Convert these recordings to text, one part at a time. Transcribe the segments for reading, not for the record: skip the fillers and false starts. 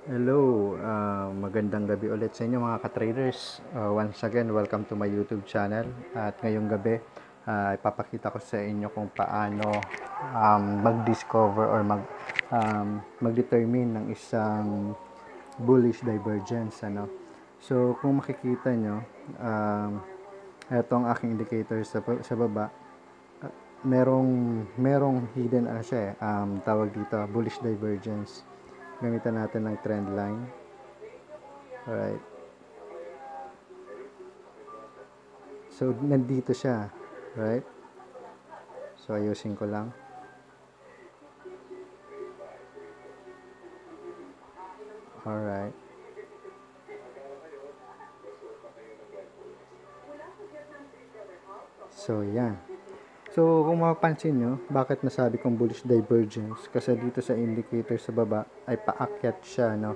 Hello, magandang gabi ulit sa inyo mga ka-traders. Once again, welcome to my YouTube channel. At ngayong gabi, ipapakita ko sa inyo kung paano mag-discover or mag-determine ng isang bullish divergence. So, kung makikita nyo, ito ang aking indicator sa baba. Merong hidden siya tawag dito, bullish divergence. Gamitan natin ng trend line. Alright. So, nandito siya. Right? So, ayusin ko lang. Alright. So, yan. So, kung mapapansin nyo, bakit nasabi kong bullish divergence? Kasi dito sa indicator sa baba, ay paakyat siya, no?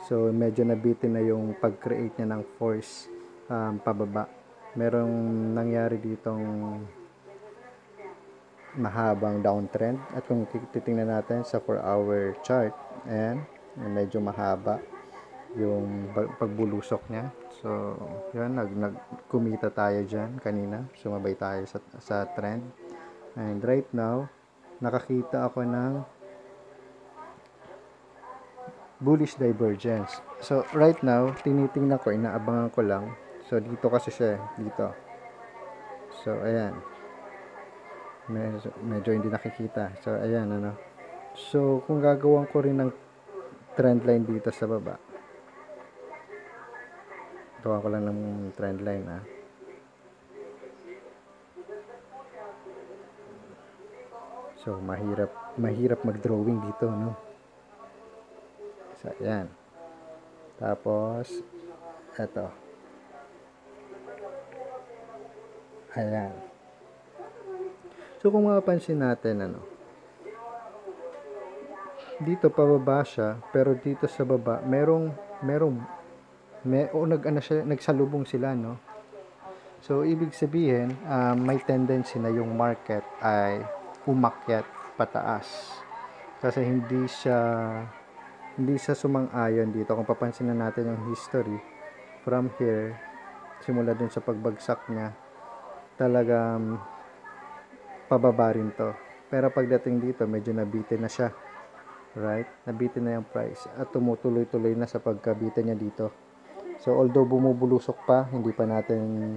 So, medyo nabitin na yung pag-create niya ng force pababa. Merong nangyari ditong mahabang downtrend. At kung titingnan natin sa 4-hour chart, ayan, medyo mahaba yung pagbulusok niya. So, yun, kumita tayo dyan kanina. Sumabay tayo sa trend. And right now, nakakita ako ng bullish divergence. So, right now, tinitingnan ko, inaabangan ko lang. So, dito kasi siya, dito. So, ayan. Medyo hindi nakikita. So, ayan, So, kung gagawin ko rin ng trend line dito sa baba. Gawa ko lang ng trend line, So, mahirap mag-drawing dito, no? So, ayan. Tapos, eto. Ayan. So, kung mapapansin natin, dito pababa siya, pero dito sa baba, nagsalubong sila, no? So, ibig sabihin, may tendency na yung market ay umakyat pataas. Kasi hindi siya sumang-ayon dito. Kung papansinin natin yung history, from here, simula dun sa pagbagsak niya, talagang pababa rin to. Pero pagdating dito, medyo nabitin na siya. Right? Nabitin na yung price. At tumutuloy-tuloy na sa pagkabitin niya dito. So, although bumubulusok pa, hindi pa natin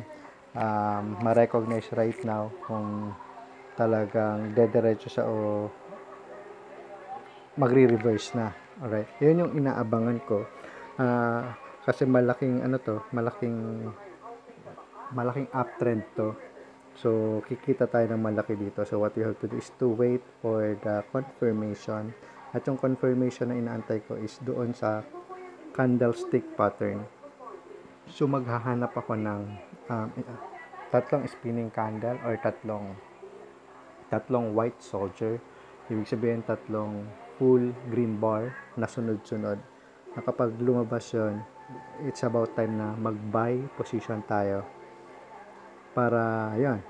ma-recognize right now kung talagang dederecho siya o magre-reverse na. Alright? Yun yung inaabangan ko. Kasi malaking uptrend to. So, kikita tayo ng malaki dito. So, what you have to do is to wait for the confirmation. At yung confirmation na inaantay ko is doon sa candlestick pattern. So, maghahanap ako ng tatlong spinning candle or tatlong white soldier. Ibig sabihin, tatlong full green bar na sunod-sunod. Na kapag lumabas yun, it's about time na mag-buy position tayo para yun,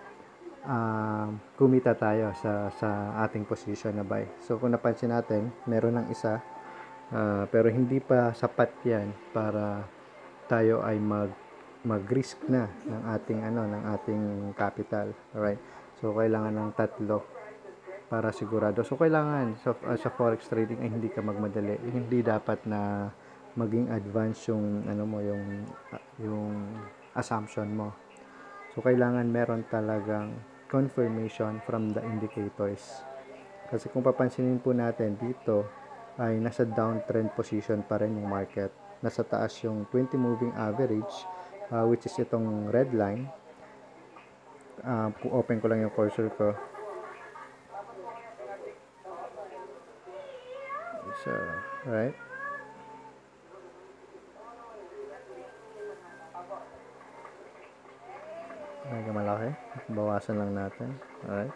kumita tayo sa ating position na buy. So, kung napansin natin, meron ng isa, pero hindi pa sapat yan para tayo ay mag-risk na ng ating capital. Alright? So, kailangan ng tatlo para sigurado. So, kailangan sa forex trading ay hindi ka magmadali. Hindi dapat na maging advance yung yung assumption mo. So, kailangan meron talagang confirmation from the indicators. Kasi kung papansinin po natin dito, ay nasa downtrend position pa rin yung market. Nasa taas yung 20 moving average, which is itong red line. Open ko lang yung cursor ko. So, right? Medyo malaki. Bawasan lang natin. Alright.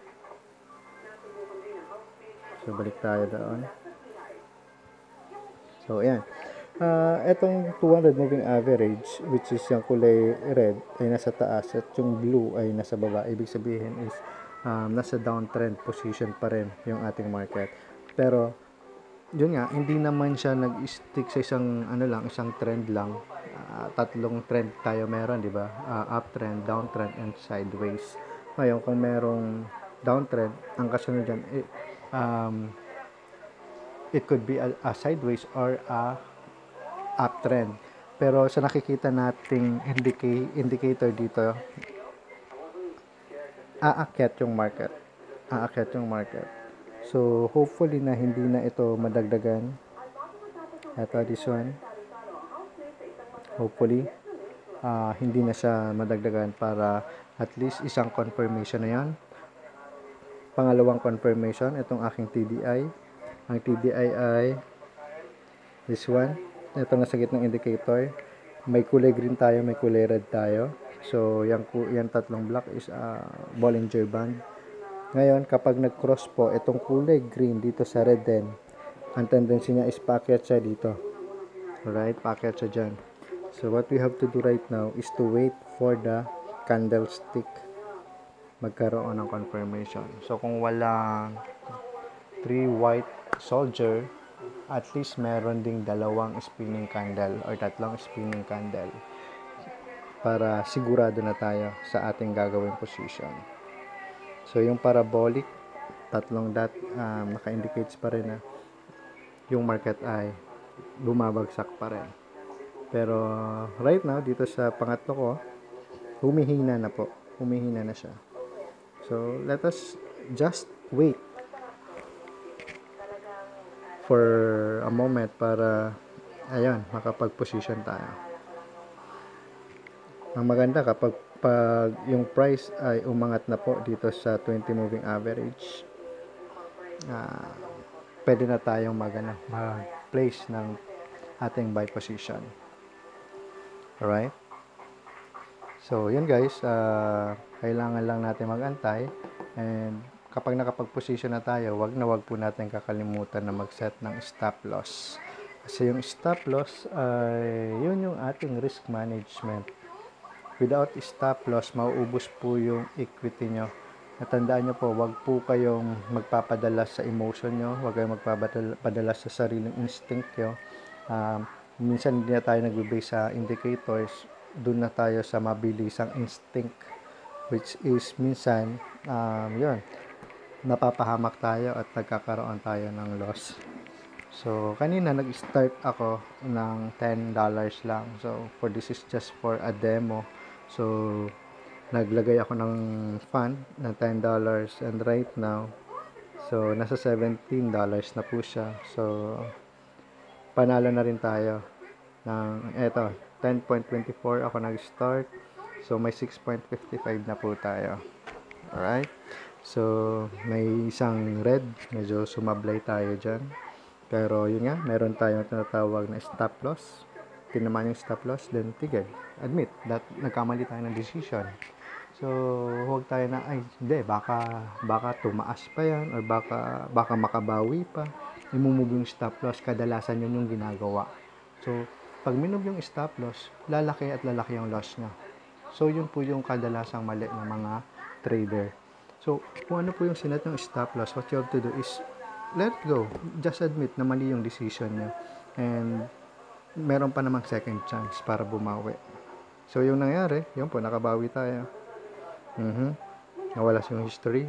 So, balik tayo doon. So, ayan. Etong 200 moving average, which is yung kulay red, ay nasa taas at yung blue ay nasa baba. Ibig sabihin is nasa downtrend position pa rin yung ating market. Pero yun nga, hindi naman siya nag-stick sa isang ano lang, isang trend lang. Tatlong trend tayo meron, di ba? Uptrend, downtrend, and sideways. Ngayon, kung merong downtrend, ang kasunod dyan, um, it could be a sideways or a uptrend. Pero sa nakikita nating indicator dito, aakyat yung market. Aakyat yung market. So, hopefully na hindi na ito madagdagan. Ito, this one. Hopefully, hindi na siya madagdagan para at least isang confirmation na yan. Pangalawang confirmation, itong aking TDI. Ang TDI ay this one. Ito nasa gitnang indicator. May kulay green tayo, may kulay red tayo. So, yan tatlong block is Bollinger Band. Ngayon, kapag nag-cross po, itong kulay green dito sa red din, ang tendency niya is paakyat siya dito. Alright, paakyat siya dyan. So, what we have to do right now is to wait for the candlestick magkaroon ng confirmation. So, kung walang 3 white soldier, at least meron ding dalawang spinning candle or tatlong spinning candle para sigurado na tayo sa ating gagawing position. So, yung parabolic, tatlong dot, naka-indicates pa rin na yung market ay bumabagsak pa rin. Pero, right now, dito sa pangatlo ko, humihina na po. Humihina na siya. So, let us just wait for a moment para, ayan, makapag-position tayo. Ang maganda kapag yung price ay umangat na po dito sa 20 moving average, pwede na tayong mag-place ng ating buy position. Alright? So, yun guys, kailangan lang natin mag-antay, and kapag nakapag-position na tayo, wag po natin kakalimutan na mag-set ng stop loss. Kasi yung stop loss ay yun yung ating risk management. Without stop loss, mauubos po yung equity nyo. Natandaan nyo po, wag po kayong magpapadala sa emotion nyo, wag kayong magpapadala sa sariling instinct nyo. Minsan hindi na tayo nagbe-base sa indicators, doon na tayo sa mabilisang instinct, which is minsan, yun, napapahamak tayo at nagkakaroon tayo ng loss. So, kanina nag-start ako ng $10 lang. So, this is just for a demo. So, naglagay ako ng fund na $10, and right now, so, nasa $17 na po siya. So, panalo na rin tayo ng, eto, 10.24 ako nag-start. So, may 6.55 na po tayo. Alright? So, may isang red. Medyo sumablay tayo dyan. Pero, yun nga, meron tayong tinatawag na stop loss. Tinamaan yung stop loss, then tigil. Admit that nagkamali tayo ng decision. So, huwag tayo na, ay, hindi, baka tumaas pa yan, or baka makabawi pa. I-move yung stop loss, kadalasan yun yung ginagawa. So, pag minove yung stop loss, lalaki at lalaki yung loss niya. So, yun po yung kadalasang mali ng mga trader. So, kung ano po yung sinet ng stop loss, what you have to do is, let go. Just admit na mali yung decision niya. And, meron pa namang second chance para bumawi. So, yung nangyari, yun po, nakabawi tayo. Nawala yung history.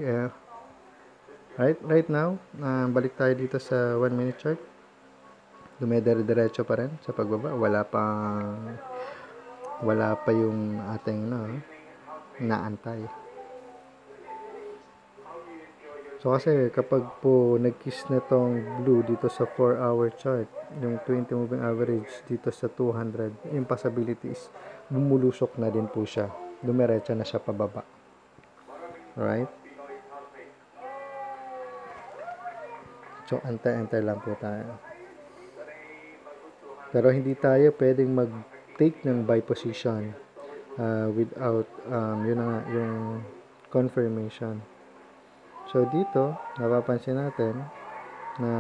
Right now, balik tayo dito sa 1 minute chart. Dumedere-diretso pa rin sa pagbaba. Wala pa yung ating inaantay. So kasi kapag po nag-kiss na tong blue dito sa 4-hour chart, yung 20 moving average dito sa 200, yung possibility is bumulusok na din po siya. Dumiretso na siya pababa. Alright? So antay-antay lang po tayo. Pero hindi tayo pwedeng mag-take ng buy position without yung confirmation. So, dito, napapansin natin na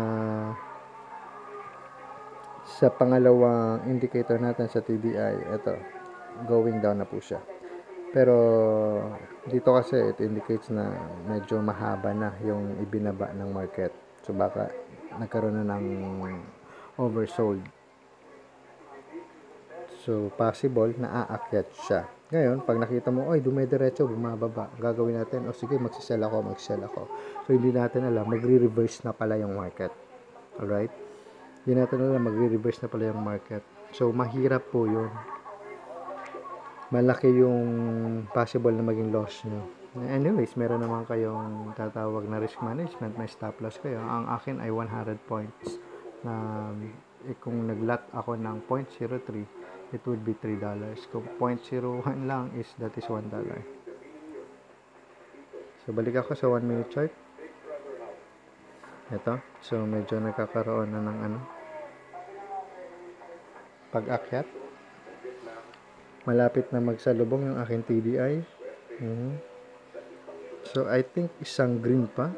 sa pangalawang indicator natin sa TDI, ito, going down na po siya. Pero, dito kasi, it indicates na medyo mahaba na yung ibinaba ng market. So, baka nagkaroon na ng oversold. So, possible na aakyat siya. Ngayon, pag nakita mo, oy, dumediretso, bumababa, gagawin natin, sige, magsisell ako. So, hindi natin alam, magre-reverse na pala yung market. Alright? Hindi natin alam, magre-reverse na pala yung market. So, mahirap po yun. Malaki yung possible na maging loss nyo. Anyways, meron naman kayong tatawag na risk management, may stop loss kayo. Ang akin ay 100 points na kung nag-lot ako ng 0.03, it would be $3. Kung 0.01 lang that is $1. So, balik ako sa 1 minute chart. Ito. So, medyo nagkakaroon na ng pag-akyat. Malapit na magsalubong yung aking TDI. So, I think isang green pa.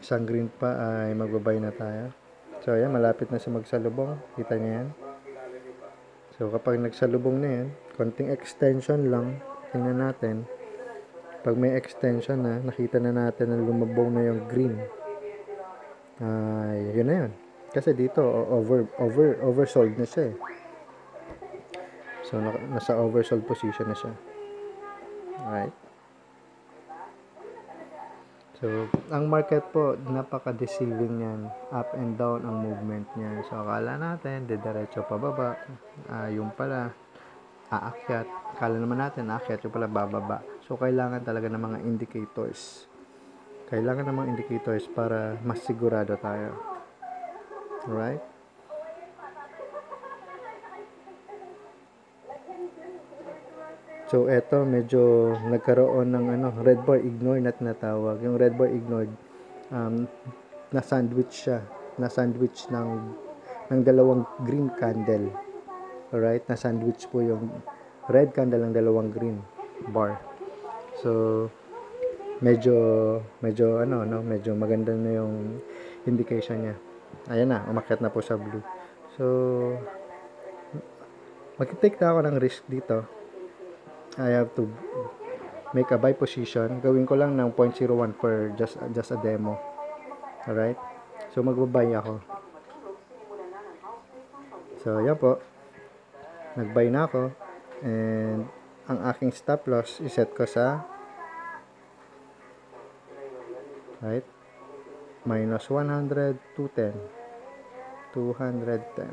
Isang green pa ay magbabay na tayo. So, ayan, malapit na siya magsalubong. Kita niyo yan. So, kapag nagsalubong na yan, konting extension lang. Tingnan natin. Pag may extension na, nakita na natin na lumabong na yung green. Yun na yun. Kasi dito, oversold na siya eh. So, nasa oversold position na siya. Alright. So, ang market po, napaka-deceiving yan. Up and down ang movement niya. So, akala natin, diretso pababa. Yung pala, aakyat. Akala naman natin, aakyat. Yung pala, bababa. So, kailangan talaga ng mga indicators. Kailangan ng mga indicators para mas sigurado tayo. Alright? So, eto, medyo nagkaroon ng red bar ignore na tinatawag. Yung red bar ignored, na-sandwich siya. Na-sandwich ng dalawang green candle. Alright? Na-sandwich po yung red candle ng dalawang green bar. So, medyo maganda na yung indication niya. Ayan na, umakyat na po sa blue. So, mag-take na ako ng risk dito. I have to make a buy position. Gawin ko lang ng 0.01 for just a demo. Alright? So, magbabay ako. So, yan po. Nag-buy na ako. And, ang aking stop loss, iset ko sa right? Minus 100, 210. 210.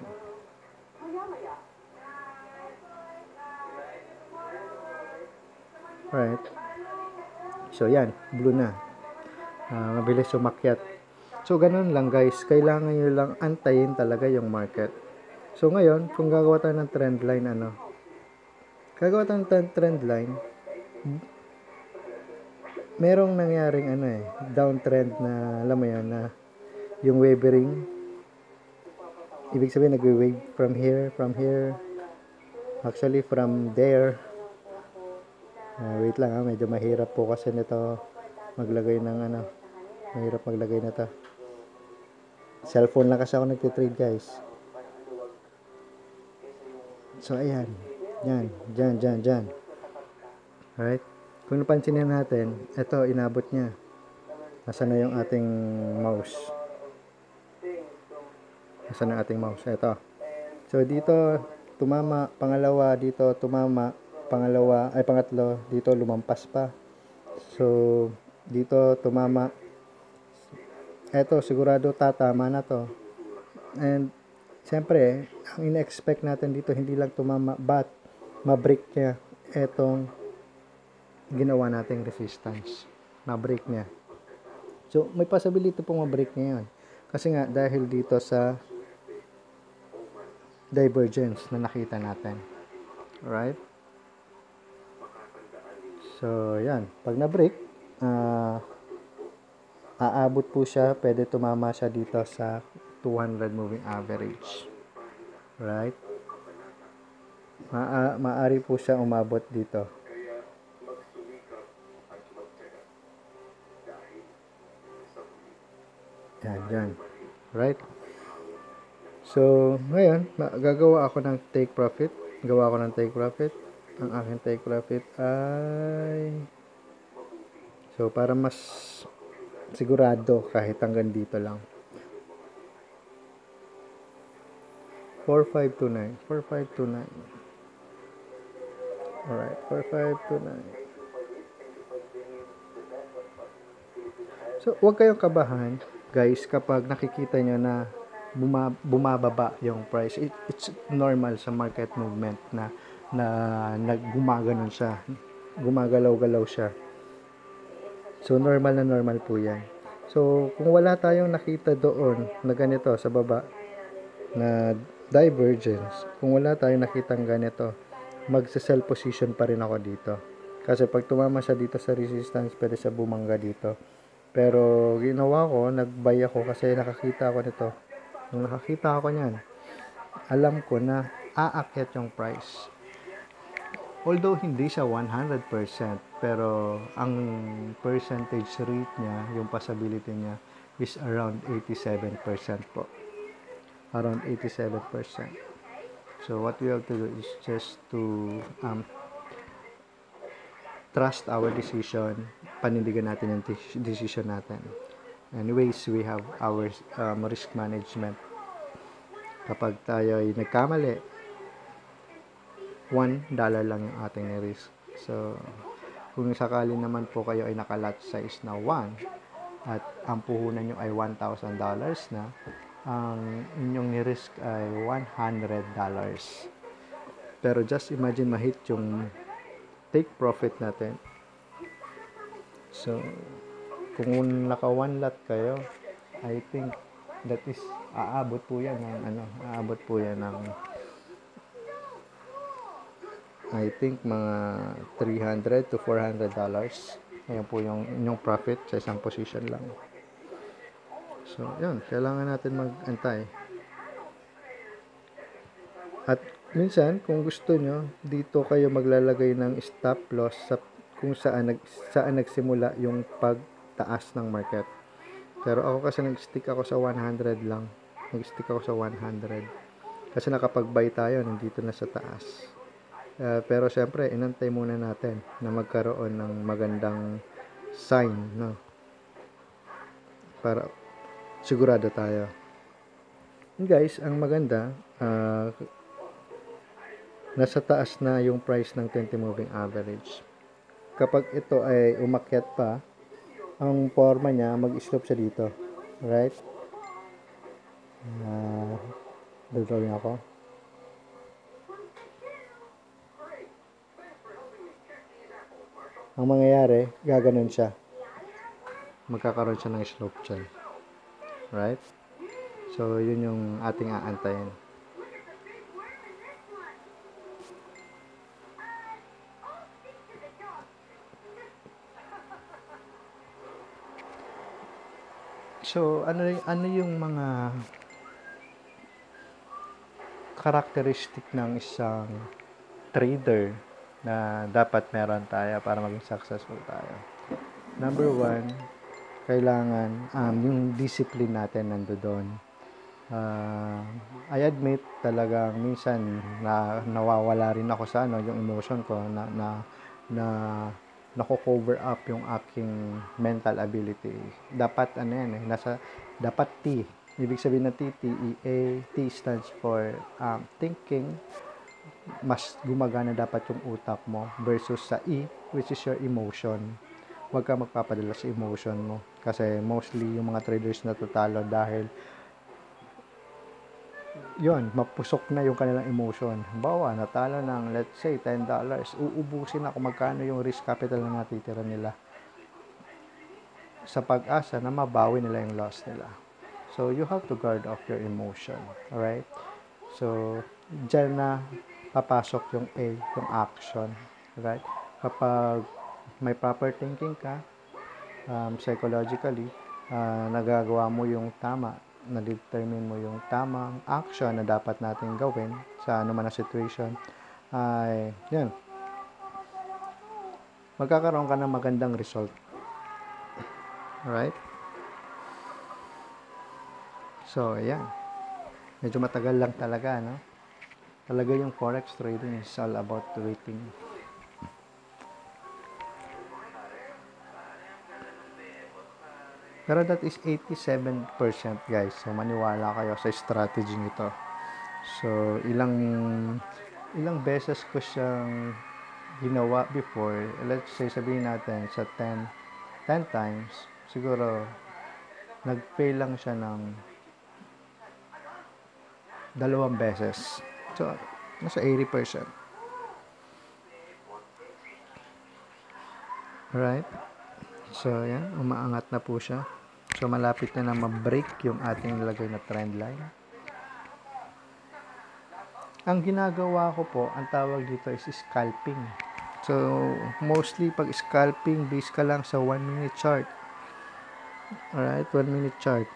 Right. So, yan. Blue na. Mabilis sumakyat. So, ganun lang guys. Kailangan nyo lang antayin talaga yung market. So, ngayon, kung gagawa tayo ng trend line, gagawa tayo ng trend line, merong nangyaring downtrend na, alam mo yan, na yung wavering, ibig sabihin, nagwe-wave from here, actually, from there. Wait lang medyo mahirap po kasi nito maglagay ng mahirap maglagay na to. Cellphone lang kasi ako nagtitrade guys. So ayan, dyan. Alright, kung napansin natin, ito inabot niya. Nasaan na yung ating mouse? Ito. So dito tumama, pangalawa dito tumama, pangatlo, dito lumampas pa. So, dito tumama. Eto, sigurado tatama na to. And, siyempre, ang ina-expect natin dito, hindi lang tumama, but, ma-break niya etong ginawa nating resistance. Ma-break niya. So, may possibility pong ma-break niya yun. Kasi nga, dahil dito sa divergence na nakita natin. Alright? So, yan. Pag na-break, aabot po siya, pwede tumama siya dito sa 200 moving average. Right? Maari po siya umabot dito. Yan. Right? So, ngayon, gagawa ako ng take profit. Ang aking take profit ay, so So, para mas sigurado kahit hanggang dito lang. 4529. 4529. Alright, 4529. So, huwag kayong kabahan, guys, kapag nakikita nyo na bumababa yung price. It's normal sa market movement na naggumaganon siya. Gumagalaw-galaw siya. So, normal na normal po yan. So, kung wala tayong nakita doon na ganito sa baba, na divergence, kung wala tayong nakitang ganito, magsa-sell position pa rin ako dito. Kasi pag tumama siya dito sa resistance, pwede siya bumangga dito. Pero, ginawa ko, nag-buy ako kasi nakakita ako nito. Nung nakakita ako niyan, alam ko na aakyat yung price. Although hindi siya 100%, pero ang percentage rate niya, yung possibility niya, is around 87% po. Around 87%. So, what we have to do is just to trust our decision, panindigan natin yung decision natin. Anyways, we have our risk management. Kapag tayo ay nagkamali, $1 lang yung ating risk. So, kung sakali naman po kayo ay naka-lot size na 1 at ang puhunan nyo ay $1,000 na, ang inyong ni-risk ay $100. Pero just imagine ma-hit yung take profit natin. So, kung naka 1 lot kayo, I think that is aabot po yan ng I think mga $300 to $400. Ayan po yung inyong profit sa isang position lang. So, yun, kailangan natin mag-antay. At minsan, kung gusto nyo, dito kayo maglalagay ng stop loss sa kung saan nagsimula yung pagtaas ng market. Pero ako kasi nag-stick ako sa 100 lang. Nag-stick ako sa 100. Kasi nakapag-buy tayo, nandito na sa taas. Pero syempre, inantay muna natin na magkaroon ng magandang sign, no? Para sigurado tayo. And guys, ang maganda, nasa taas na yung price ng 20 moving average. Kapag ito ay umakyat pa, ang forma niya, mag-stop siya dito. Right? Drawing ako. Ang mangyayari, gaganon siya. Magkakaroon siya ng slope dyan. Right? So, yun yung ating aantayin. So, ano yung mga characteristic ng isang trader na dapat meron tayo para maging successful tayo? Number 1, kailangan yung discipline natin nandoon. I admit talagang minsan nawawala rin ako sa yung emotion ko na nako-cover up yung aking mental ability. Dapat dapat T. Ibig sabihin na TTEA, T stands for thinking. Mas gumagana dapat yung utak mo versus sa E, which is your emotion. Huwag ka magpapadala sa emotion mo. Kasi mostly yung mga traders natatalo dahil yun, mapusok na yung kanilang emotion. Bawa, natalo ng let's say $10, uubusin na kung magkano yung risk capital na natitira nila sa pag-asa na mabawi nila yung loss nila. So, you have to guard off your emotion. Alright? So, dyan na papasok yung A, yung action. Right? Kapag may proper thinking ka, psychologically, nagagawa mo yung tama, na-determine mo yung tamang action na dapat natin gawin sa anuman na situation, ay, yun, magkakaroon ka ng magandang result. Alright? So, ayan. Medyo matagal lang talaga, no? Talaga yung forex trading is all about waiting. Pero that is 87% guys. So maniwala kayo sa strategy nito. So ilang beses ko siyang ginawa before. Let's say sabihin natin sa 10 times, siguro nag-fail lang siya ng 2 beses. So nasa 80%. Alright? So, yan. Umaangat na po siya. So, malapit na ma-break yung ating nilagay na trend line. Ang ginagawa ko po, ang tawag dito is scalping. So, mostly pag scalping, base ka lang sa 1-minute chart. Alright? 1-minute chart.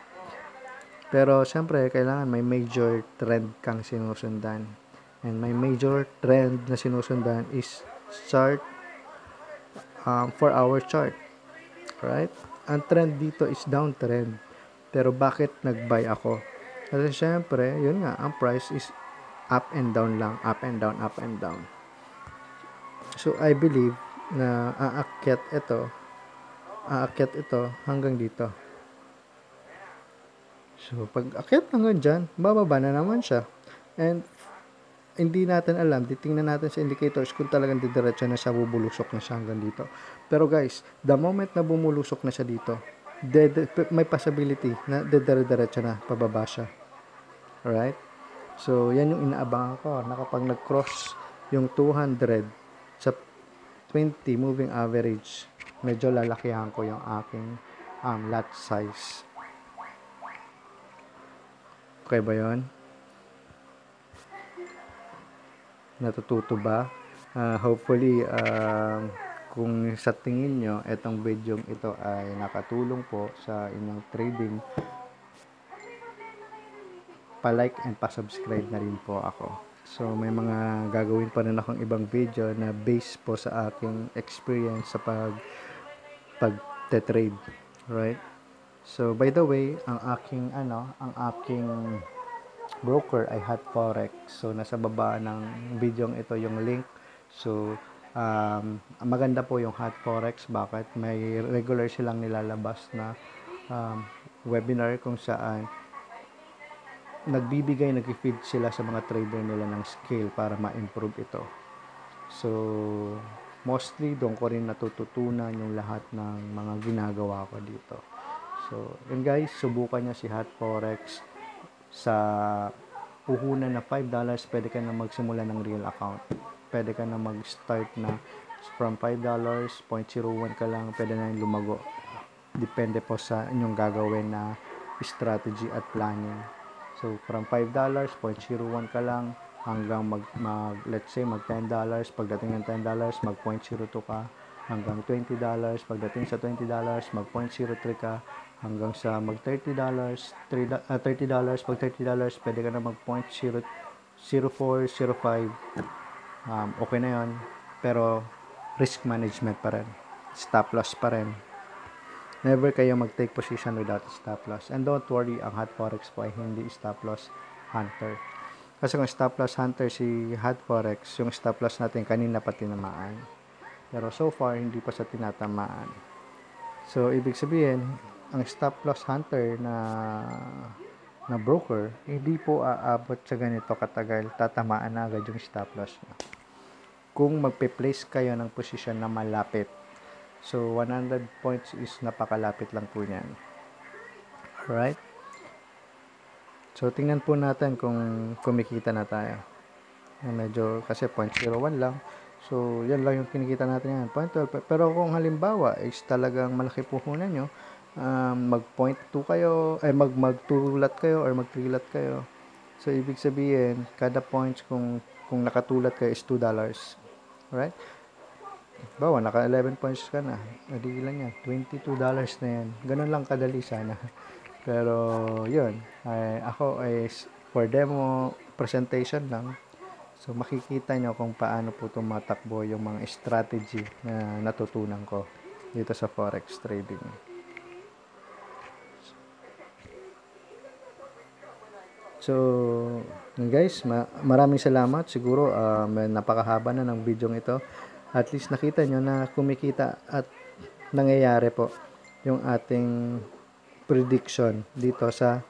Pero, syempre, kailangan may major trend kang sinusundan. And may major trend na sinusundan is chart 4-hour chart. Right? Ang trend dito is downtrend. Pero bakit nag-buy ako? Kasi syempre, yun nga, ang price is up and down lang. Up and down, up and down. So, I believe na aakyat ito hanggang dito. So, pag akyat hanggang dyan, bababa na naman siya. And, hindi natin alam, titingnan natin sa indicators kung talagang didiretso na siya, bubulusok na siya hanggang dito. Pero guys, the moment na bumulusok na siya dito, may possibility na didiretso na, pababa siya. Alright? So, yan yung inaabangan ko, na kapag nag-cross yung 200 sa 20 moving average, medyo lalakihan ko yung aking lot size. Okay ba yun? Natututo ba? Hopefully, kung sa tingin nyo, itong video ito ay nakatulong po sa inyong trading, pa-like and pa-subscribe na rin po ako. So, may mga gagawin pa rin akong ibang video na based po sa aking experience sa pag-trade. Right? So, by the way, ang aking broker ay Hot Forex. So, nasa baba ng video ito yung link. So, maganda po yung Hot Forex. Bakit? May regular silang nilalabas na webinar kung saan nag-feed sila sa mga trader nila ng skill para ma-improve ito. So, mostly doon ko rin natututunan yung lahat ng mga ginagawa ko dito. So, yun guys, subukan nyo si Hot Forex. Sa puhunan na $5, pwede ka na magsimula ng real account. Pwede ka na mag-start na from $5, 0.01 ka lang, pwede na lumago. Depende po sa inyong gagawin na strategy at planning. So, from $5, 0.01 ka lang, hanggang let's say, mag $10. Pagdating ng $10, mag 0.02 ka. Hanggang $20. Pagdating sa $20, mag 0.03 ka. Hanggang sa mag $30, $30, pag $30, pwede ka na mag 0.04, 05. Okay na yon. Pero, risk management pa rin. Stop loss pa rin. Never kayo mag-take position without stop loss. And don't worry, ang Hot Forex po ay hindi stop loss hunter. Kasi kung stop loss hunter si Hot Forex, yung stop loss natin kanina pa tinamaan. Pero so far, hindi pa sa tinatamaan. So, ibig sabihin, ang stop loss hunter na broker, hindi po aabot sa ganito katagal, tatamaan na agad yung stop loss nyo. Kung magpe-place kayo ng position na malapit, so 100 points is napakalapit lang po niyan. Alright? So, tingnan po natin kung kumikita na tayo. Medyo, kasi 0.01 lang. So, yan lang yung kinikita natin yan. 0.12. Pero kung halimbawa, is talagang malaki puhunan nyo, mag 0.2 kayo, magtulat kayo or mag-3 kayo. So, ibig sabihin, kada points kung nakatulat kayo is $2. Alright? Bawa, naka 11 points ka na. Adi lang yan. $22 na yan. Ganun lang kadali sana. Pero, yun. Ako ay for demo presentation lang. So, makikita nyo kung paano po tumatakbo yung mga strategy na natutunan ko dito sa Forex trading. So, guys, maraming salamat. Siguro, napakahaba na ng video ito. At least nakita nyo na kumikita at nangyayari po yung ating prediction dito sa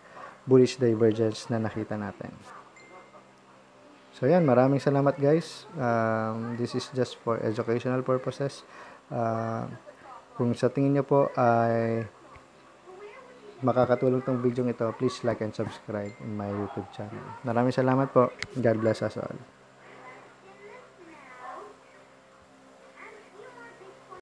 bullish divergence na nakita natin. So yan, maraming salamat guys. This is just for educational purposes. Kung sa tingin nyo po ay makakatulong tong video ito, please like and subscribe in my YouTube channel. Maraming salamat po. God bless us all.